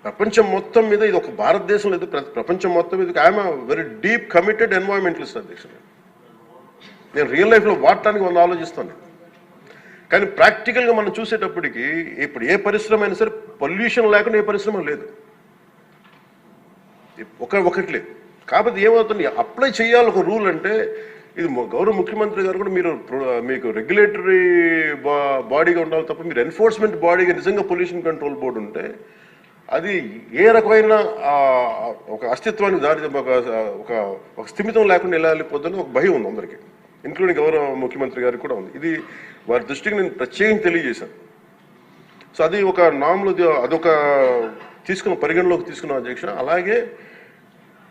ప్రపంచం మొత్తం మీద ఇది ఒక భారతదేశం లేదు, ప్రపంచం మొత్తం మీద I'm very deep committed environmentalist అధ్యక్షుడు. నేను రియల్ లైఫ్లో వాడటానికి వంద ఆలోచిస్తాను. కానీ ప్రాక్టికల్గా మనం చూసేటప్పటికి ఇప్పుడు ఏ పరిశ్రమ అయినా సరే పొల్యూషన్ లేకుండా ఏ పరిశ్రమ లేదు, ఒకటి లేదు. కాకపోతే ఏమవుతుంది, అప్లై చేయాలి ఒక రూల్ అంటే ఇది గౌరవ ముఖ్యమంత్రి గారు కూడా మీకు రెగ్యులేటరీ బాడీగా ఉండాలి తప్ప మీరు ఎన్ఫోర్స్మెంట్ బాడీగా నిజంగా పొల్యూషన్ కంట్రోల్ బోర్డు ఉంటే అది ఏ రకమైన ఒక అస్తిత్వానికి దారి ఒక స్థిమితం లేకుండా ఎలా వెళ్ళిపోతుందని ఒక భయం ఉంది అందరికీ, ఇంక్లూడింగ్ గౌరవ ముఖ్యమంత్రి గారికి కూడా ఉంది. ఇది వారి దృష్టికి నేను ప్రత్యేకంగా తెలియజేశాను. సో అది ఒక నామ్లో అదొక పరిగణలోకి తీసుకున్న అధ్యక్ష. అలాగే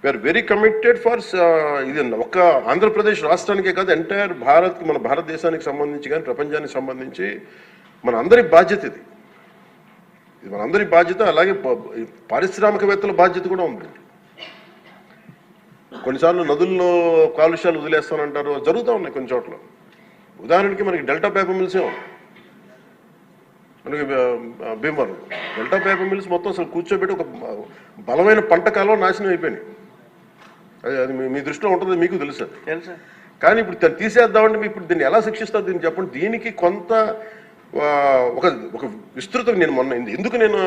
వీఆర్ వెరీ కమిటెడ్ ఫర్ ఇది ఒక ఆంధ్రప్రదేశ్ రాష్ట్రానికే కాదు, ఎంటైర్ మన భారతదేశానికి సంబంధించి కానీ ప్రపంచానికి సంబంధించి మన అందరి బాధ్యత ఇది మనందరి బాధ్యత. అలాగే పారిశ్రామికవేత్తల బాధ్యత కూడా ఉంది. కొన్నిసార్లు నదుల్లో కాలుష్యాలు వదిలేస్తానంటారు, జరుగుతూ ఉన్నాయి కొన్ని చోట్ల. ఉదాహరణకి మనకి డెల్టా పేపర్ మిల్సే మనకి భీమవరం డెల్టా పేపర్ మిల్స్ మొత్తం అసలు కూర్చోబెట్టి ఒక బలమైన పంట కాలం నాశనం అయిపోయినాయి. అది మీ దృష్టిలో ఉంటుంది, మీకు తెలుసు. కానీ ఇప్పుడు తీసేద్దామంటే ఇప్పుడు దీన్ని ఎలా శిక్షిస్తారు దీన్ని చెప్పండి. దీనికి కొంత ఒక విస్తృతం నేను ఎందుకు నేను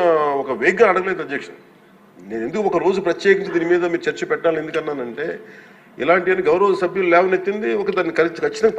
ఒక వేగ్గా అడగలేదు అధ్యక్ష. నేను ఎందుకు ఒక రోజు ప్రత్యేకించి దీని మీద మీరు చర్చ పెట్టాలని ఎందుకన్నానంటే ఇలాంటివన్నీ గౌరవ సభ్యులు లేవనెత్తింది దాన్ని ఖచ్చితంగా